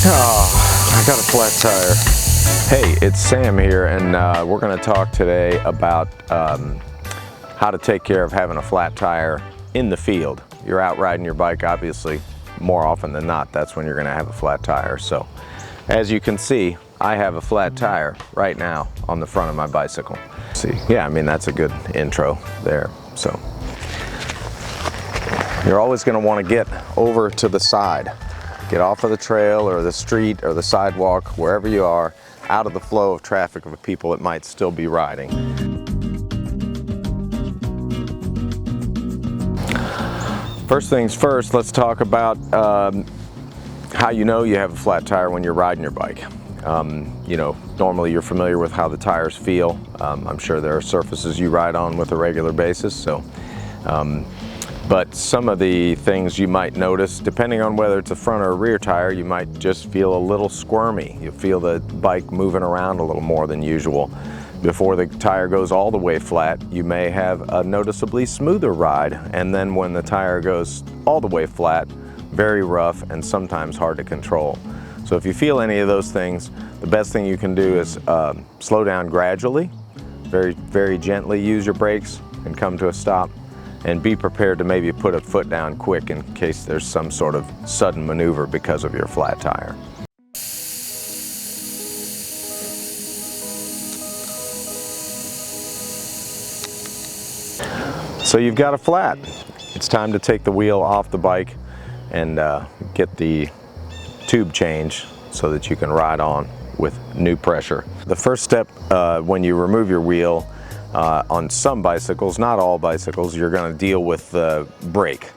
Oh, I got a flat tire. Hey, it's Sam here, and we're going to talk today about how to take care of having a flat tire in the field. You're out riding your bike, obviously, more often than not, that's when you're going to have a flat tire. So, as you can see, I have a flat tire right now on the front of my bicycle. See, yeah, I mean, that's a good intro there. So, you're always going to want to get over to the side. Get off of the trail or the street or the sidewalk, wherever you are, out of the flow of traffic of people that might still be riding. First things first, let's talk about how you know you have a flat tire when you're riding your bike. You know, normally you're familiar with how the tires feel. I'm sure there are surfaces you ride on with a regular basis, so. But some of the things you might notice, depending on whether it's a front or a rear tire, you might just feel a little squirmy. You feel the bike moving around a little more than usual. Before the tire goes all the way flat, you may have a noticeably smoother ride, and then when the tire goes all the way flat, very rough and sometimes hard to control. So if you feel any of those things, the best thing you can do is slow down gradually, very gently use your brakes and come to a stop. And be prepared to maybe put a foot down quick in case there's some sort of sudden maneuver because of your flat tire. So you've got a flat. It's time to take the wheel off the bike and get the tube change so that you can ride on with new pressure. The first step when you remove your wheel, on some bicycles, not all bicycles, you're going to deal with the brake.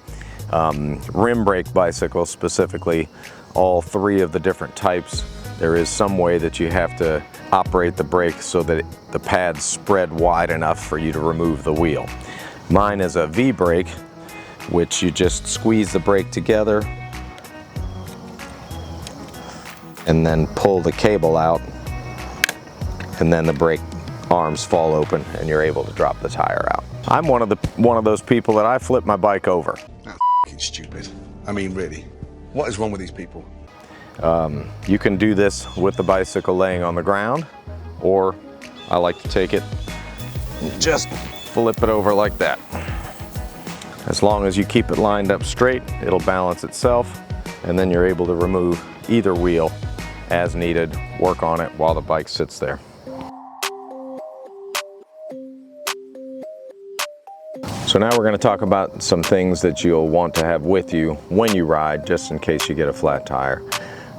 Rim brake bicycles specifically, all three of the different types, there is some way that you have to operate the brake so that the pads spread wide enough for you to remove the wheel. Mine is a V brake, which you just squeeze the brake together and then pull the cable out, and then the brake arms fall open and you're able to drop the tire out. I'm one of those people that I flip my bike over. That's f***ing stupid. I mean, really, what is wrong with these people? You can do this with the bicycle laying on the ground, or I like to take it and just flip it over like that. As long as you keep it lined up straight, it'll balance itself, and then you're able to remove either wheel as needed, work on it while the bike sits there. So now we're going to talk about some things that you'll want to have with you when you ride, just in case you get a flat tire.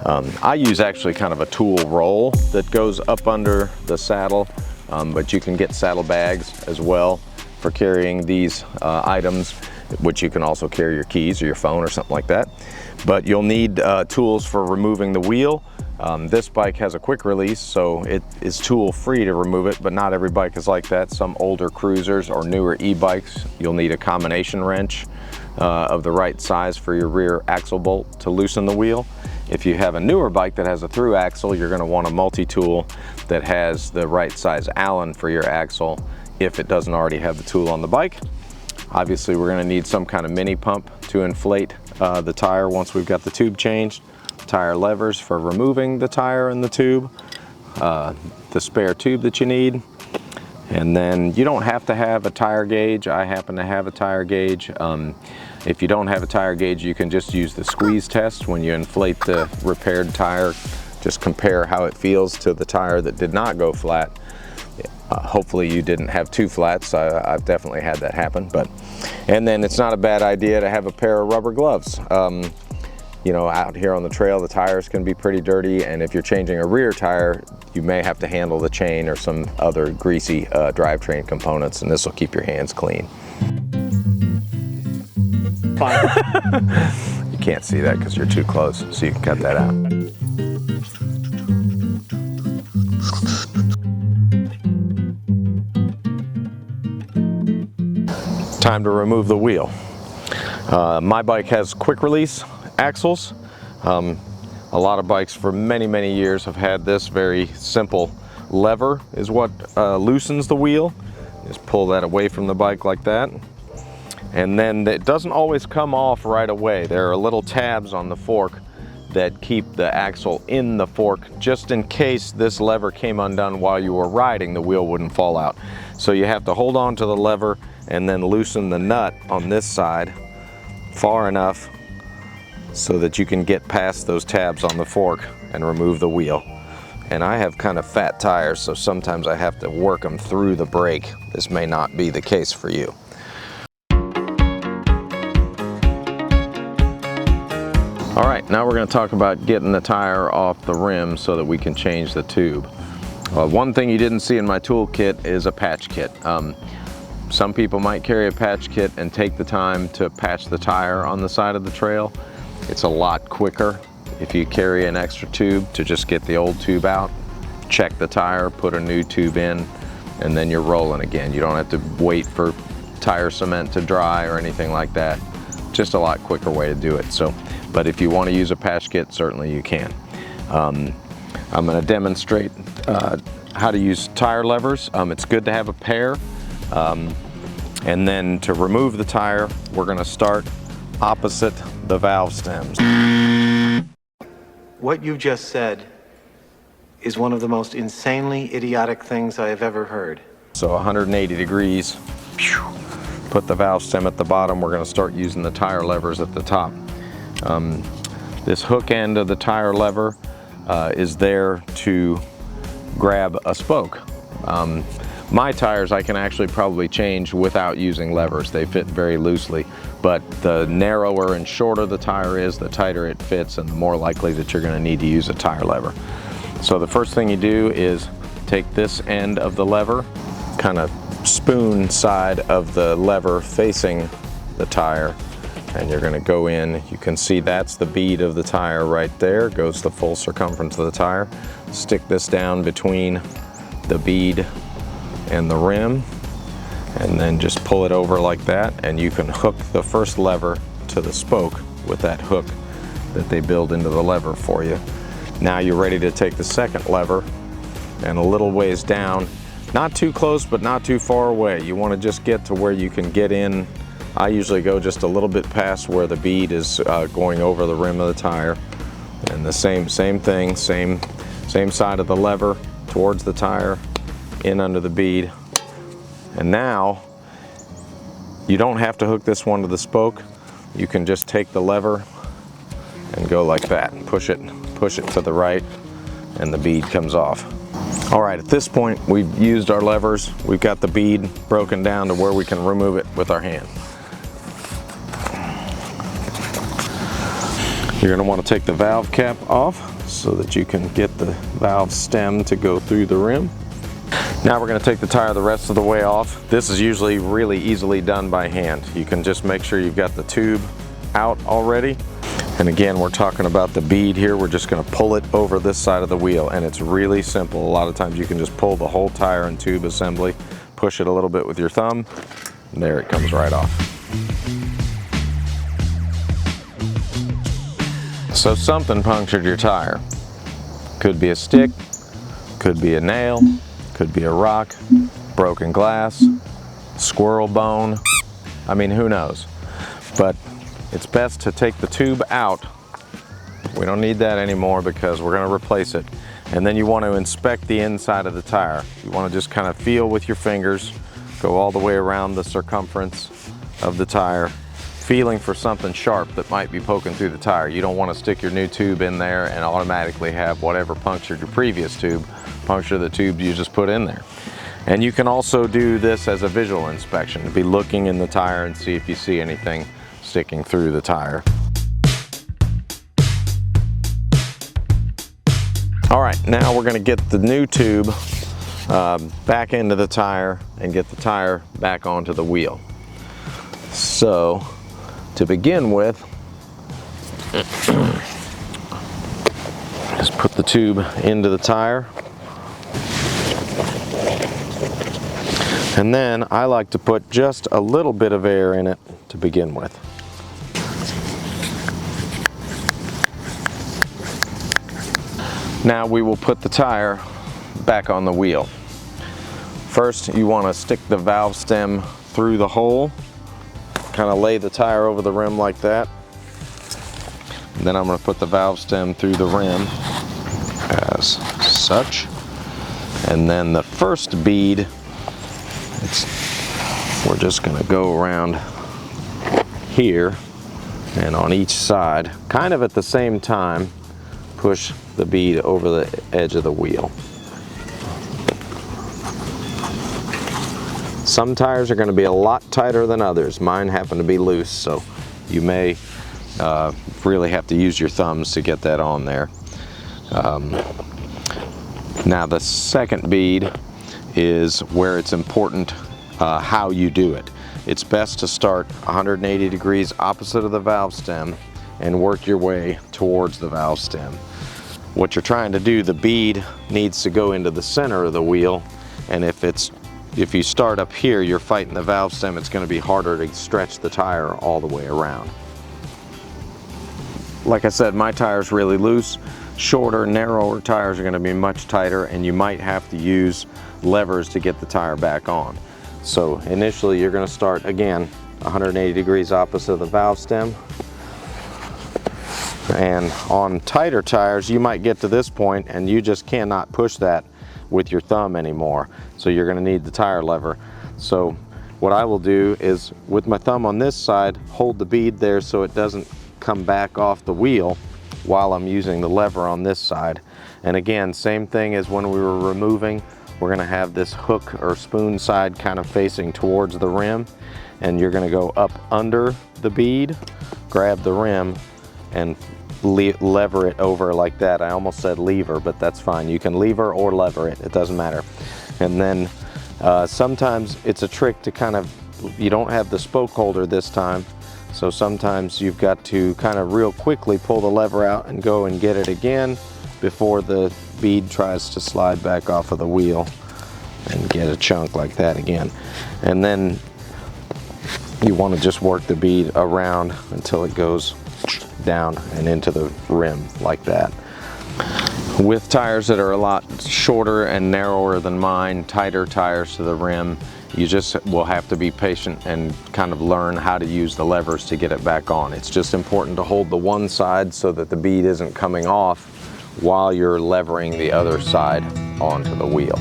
I use actually kind of a tool roll that goes up under the saddle, but you can get saddle bags as well for carrying these items, which you can also carry your keys or your phone or something like that. But you'll need tools for removing the wheel. This bike has a quick release, so it is tool free to remove it, but not every bike is like that. Some older cruisers or newer e-bikes, you'll need a combination wrench of the right size for your rear axle bolt to loosen the wheel. If you have a newer bike that has a through axle, you're going to want a multi-tool that has the right size Allen for your axle if it doesn't already have the tool on the bike. Obviously, we're going to need some kind of mini pump to inflate the tire once we've got the tube changed. Tire levers for removing the tire and the tube, the spare tube that you need, and then you don't have to have a tire gauge. I happen to have a tire gauge. If you don't have a tire gauge, you can just use the squeeze test. When you inflate the repaired tire, just compare how it feels to the tire that did not go flat. Hopefully you didn't have two flats. I've definitely had that happen. And then it's not a bad idea to have a pair of rubber gloves. You know, out here on the trail, the tires can be pretty dirty, and if you're changing a rear tire, you may have to handle the chain or some other greasy drivetrain components, and this will keep your hands clean. Fine. You can't see that because you're too close, so you can cut that out. Time to remove the wheel. My bike has quick release axles. A lot of bikes for many years have had this very simple lever is what loosens the wheel. Just pull that away from the bike like that. And then it doesn't always come off right away. There are little tabs on the fork that keep the axle in the fork, just in case this lever came undone while you were riding, the wheel wouldn't fall out. So you have to hold on to the lever and then loosen the nut on this side far enough so that you can get past those tabs on the fork and remove the wheel. And I have kind of fat tires, so sometimes I have to work them through the brake. This may not be the case for you. All right, now we're going to talk about getting the tire off the rim so that we can change the tube. One thing you didn't see in my toolkit is a patch kit. Some people might carry a patch kit and take the time to patch the tire on the side of the trail. It's a lot quicker if you carry an extra tube to just get the old tube out, check the tire, put a new tube in, and then you're rolling again. You don't have to wait for tire cement to dry or anything like that. Just a lot quicker way to do it. But if you want to use a patch kit, certainly you can. I'm going to demonstrate how to use tire levers. It's good to have a pair. And then to remove the tire, we're going to start opposite the valve stems. What you just said is one of the most insanely idiotic things I have ever heard. So 180 degrees, put the valve stem at the bottom. We're going to start using the tire levers at the top. This hook end of the tire lever is there to grab a spoke. My tires I can actually probably change without using levers. They fit very loosely, but the narrower and shorter the tire is, the tighter it fits and the more likely that you're going to need to use a tire lever. So the first thing you do is take this end of the lever, kind of spoon side of the lever facing the tire, and you're going to go in. You can see that's the bead of the tire right there, goes the full circumference of the tire. Stick this down between the bead and the rim, and then just pull it over like that, and you can hook the first lever to the spoke with that hook that they build into the lever for you. Now you're ready to take the second lever, and a little ways down, not too close but not too far away. You want to just get to where you can get in. I usually go just a little bit past where the bead is going over the rim of the tire, and the same thing, same side of the lever towards the tire, in under the bead. And now you don't have to hook this one to the spoke. You can just take the lever and go like that, push it to the right, and the bead comes off. All right, at this point we've used our levers. We've got the bead broken down to where we can remove it with our hand. You're going to want to take the valve cap off so that you can get the valve stem to go through the rim. Now we're going to take the tire the rest of the way off. This is usually really easily done by hand. You can just make sure you've got the tube out already. And again, we're talking about the bead here. We're just going to pull it over this side of the wheel, and it's really simple. A lot of times you can just pull the whole tire and tube assembly, push it a little bit with your thumb, and there it comes right off. So something punctured your tire. Could be a stick, could be a nail, could be a rock, broken glass, squirrel bone. I mean, who knows? But it's best to take the tube out. We don't need that anymore because we're going to replace it. And then you want to inspect the inside of the tire. You want to just kind of feel with your fingers, go all the way around the circumference of the tire, feeling for something sharp that might be poking through the tire. You don't want to stick your new tube in there and automatically have whatever punctured your previous tube puncture the tube you just put in there. And you can also do this as a visual inspection, be looking in the tire and see if you see anything sticking through the tire. All right, now we're going to get the new tube back into the tire and get the tire back onto the wheel. So to begin with, just put the tube into the tire. And then I like to put just a little bit of air in it to begin with. Now we will put the tire back on the wheel. First, you want to stick the valve stem through the hole, kind of lay the tire over the rim like that. And then I'm going to put the valve stem through the rim as such. And then the first bead, we're just going to go around here and on each side, kind of at the same time, push the bead over the edge of the wheel. Some tires are going to be a lot tighter than others. Mine happen to be loose, so you may really have to use your thumbs to get that on there. Now the second bead is where it's important how you do it. It's best to start 180 degrees opposite of the valve stem and work your way towards the valve stem. What you're trying to do, the bead needs to go into the center of the wheel, and if you start up here, you're fighting the valve stem, it's going to be harder to stretch the tire all the way around. Like I said, my tire's really loose. Shorter, narrower tires are going to be much tighter, and you might have to use levers to get the tire back on. So initially you're going to start again 180 degrees opposite of the valve stem. And on tighter tires, you might get to this point and you just cannot push that with your thumb anymore. So you're going to need the tire lever. So what I will do is, with my thumb on this side, hold the bead there so it doesn't come back off the wheel while I'm using the lever on this side. And again, same thing as when we were removing, we're going to have this hook or spoon side kind of facing towards the rim, and you're going to go up under the bead, grab the rim, and lever it over like that. I almost said lever, but that's fine. You can lever or lever it, it doesn't matter. And then sometimes it's a trick to kind of, you don't have the spoke holder this time, so sometimes you've got to kind of real quickly pull the lever out and go and get it again before the bead tries to slide back off of the wheel, and get a chunk like that again. And then you want to just work the bead around until it goes down and into the rim like that. With tires that are a lot shorter and narrower than mine, tighter tires to the rim, you just will have to be patient and kind of learn how to use the levers to get it back on. It's just important to hold the one side so that the bead isn't coming off while you're levering the other side onto the wheel.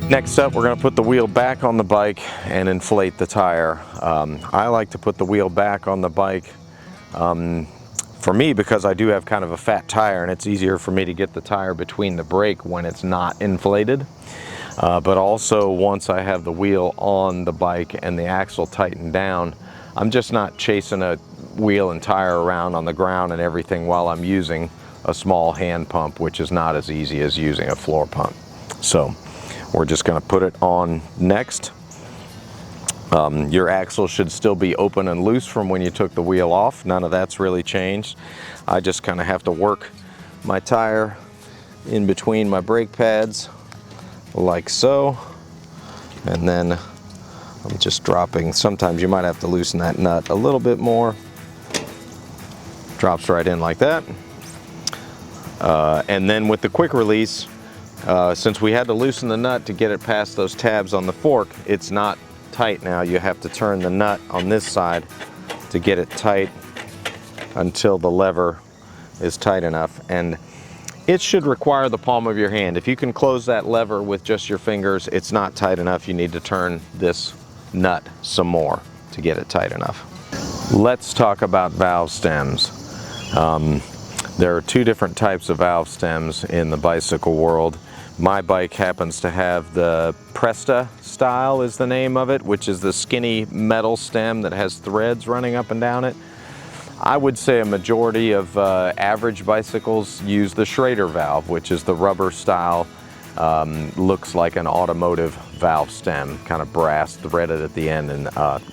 Next up, we're going to put the wheel back on the bike and inflate the tire. I like to put the wheel back on the bike for me because I do have kind of a fat tire, and it's easier for me to get the tire between the brake when it's not inflated. But also, once I have the wheel on the bike and the axle tightened down, I'm just not chasing a wheel and tire around on the ground and everything while I'm using a small hand pump, which is not as easy as using a floor pump. So we're just going to put it on next. Your axle should still be open and loose from when you took the wheel off. None of that's really changed. I just kind of have to work my tire in between my brake pads like so, and then I'm just dropping. Sometimes you might have to loosen that nut a little bit more. Drops right in like that. And then with the quick release, since we had to loosen the nut to get it past those tabs on the fork, it's not tight now. You have to turn the nut on this side to get it tight until the lever is tight enough. And it should require the palm of your hand. If you can close that lever with just your fingers, it's not tight enough. You need to turn this nut some more to get it tight enough. Let's talk about valve stems. There are two different types of valve stems in the bicycle world. My bike happens to have the Presta style is the name of it, which is the skinny metal stem that has threads running up and down it. I would say a majority of average bicycles use the Schrader valve, which is the rubber style, looks like an automotive valve stem, kind of brass threaded at the end and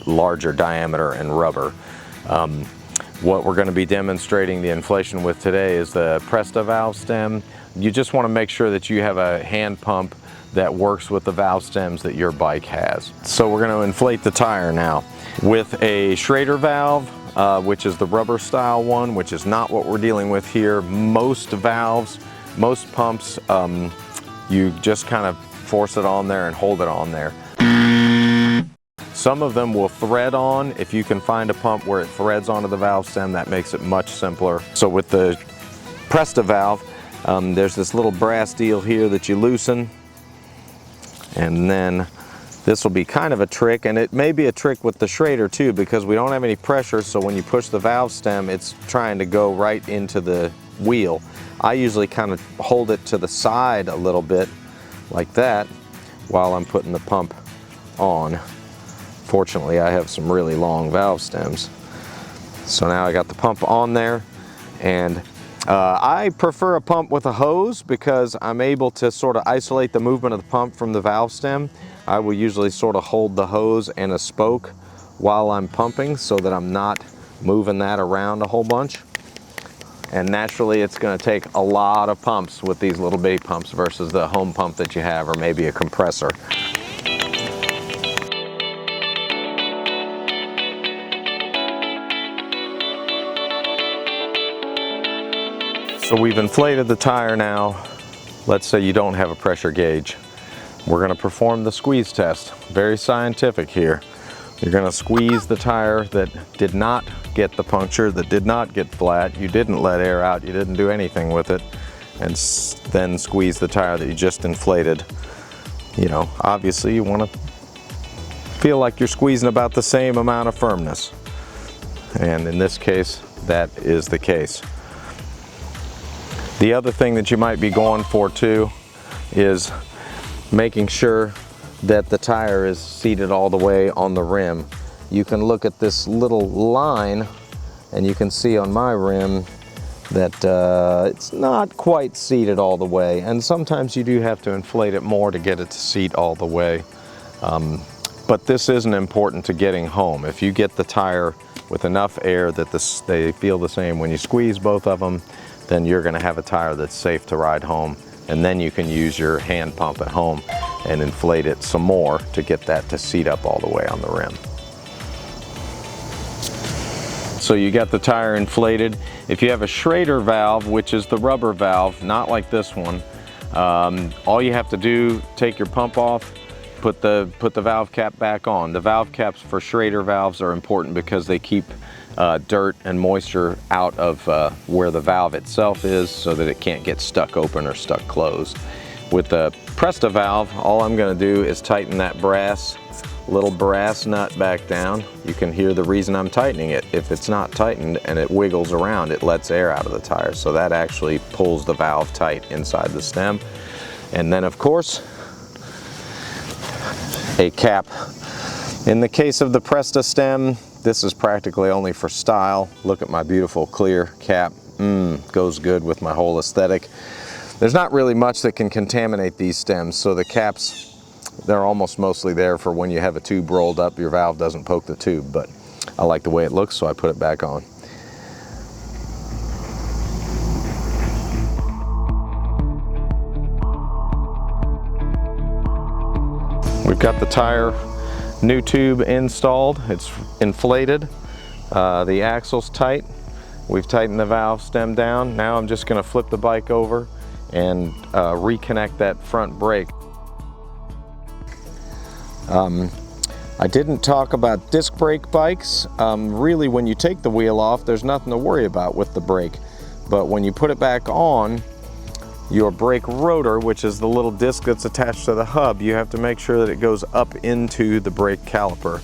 larger diameter and rubber. What we're going to be demonstrating the inflation with today is the Presta valve stem. You just want to make sure that you have a hand pump that works with the valve stems that your bike has. So we're going to inflate the tire now with a Schrader valve, which is the rubber style one, which is not what we're dealing with here. Most valves, most pumps, you just kind of force it on there and hold it on there. Some of them will thread on. If you can find a pump where it threads onto the valve stem, that makes it much simpler. So with the Presta valve, there's this little brass deal here that you loosen, and then this will be kind of a trick, and it may be a trick with the Schrader too, because we don't have any pressure, so when you push the valve stem, it's trying to go right into the wheel. I usually kind of hold it to the side a little bit like that while I'm putting the pump on. Fortunately, I have some really long valve stems. So now I got the pump on there, and I prefer a pump with a hose because I'm able to sort of isolate the movement of the pump from the valve stem. I will usually sort of hold the hose and a spoke while I'm pumping so that I'm not moving that around a whole bunch. And naturally, it's going to take a lot of pumps with these little bitty pumps versus the home pump that you have, or maybe a compressor. So we've inflated the tire now. Let's say you don't have a pressure gauge. We're going to perform the squeeze test. Very scientific here. You're going to squeeze the tire that did not get the puncture, that did not get flat. You didn't let air out, you didn't do anything with it, and then squeeze the tire that you just inflated. You know, obviously you want to feel like you're squeezing about the same amount of firmness. And in this case, that is the case. The other thing that you might be going for too is making sure that the tire is seated all the way on the rim. You can look at this little line and you can see on my rim that it's not quite seated all the way, and sometimes you do have to inflate it more to get it to seat all the way. But this isn't important to getting home. If you get the tire with enough air that they feel the same when you squeeze both of them, then you're going to have a tire that's safe to ride home, and then you can use your hand pump at home and inflate it some more to get that to seat up all the way on the rim. So you got the tire inflated. If you have a Schrader valve, which is the rubber valve, not like this one, all you have to do, take your pump off, put the valve cap back on. The valve caps for Schrader valves are important because they keep dirt and moisture out of where the valve itself is, so that it can't get stuck open or stuck closed. With the Presta valve, all I'm going to do is tighten that little brass nut back down. You can hear the reason I'm tightening it. If it's not tightened and it wiggles around, it lets air out of the tire, so that actually pulls the valve tight inside the stem. And then of course, a cap. In the case of the Presta stem, this is practically only for style. Look at my beautiful clear cap. Goes good with my whole aesthetic. There's not really much that can contaminate these stems, so the caps, they're almost mostly there for when you have a tube rolled up, your valve doesn't poke the tube, but I like the way it looks, so I put it back on. We've got the tire new tube installed. It's inflated. The axle's tight. We've tightened the valve stem down. Now I'm just going to flip the bike over and reconnect that front brake. I didn't talk about disc brake bikes. Really, when you take the wheel off, there's nothing to worry about with the brake. But when you put it back on, your brake rotor, which is the little disc that's attached to the hub, you have to make sure that it goes up into the brake caliper.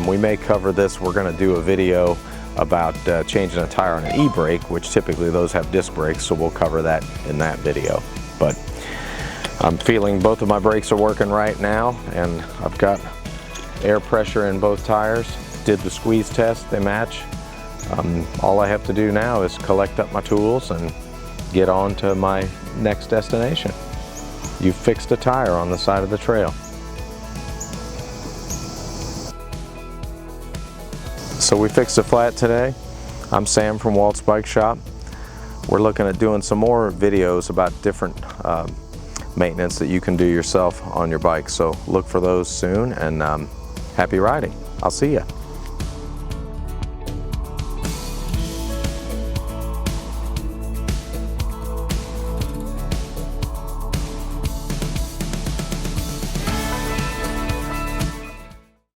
We may cover this. We're going to do a video about changing a tire on an e-brake, which typically those have disc brakes, so we'll cover that in that video. But I'm feeling both of my brakes are working right now, and I've got air pressure in both tires. Did the squeeze test, they match. All I have to do now is collect up my tools and get on to my next destination. You fixed a tire on the side of the trail. So we fixed a flat today. I'm Sam from Walt's Bike Shop. We're looking at doing some more videos about different maintenance that you can do yourself on your bike. So look for those soon, and happy riding. I'll see ya.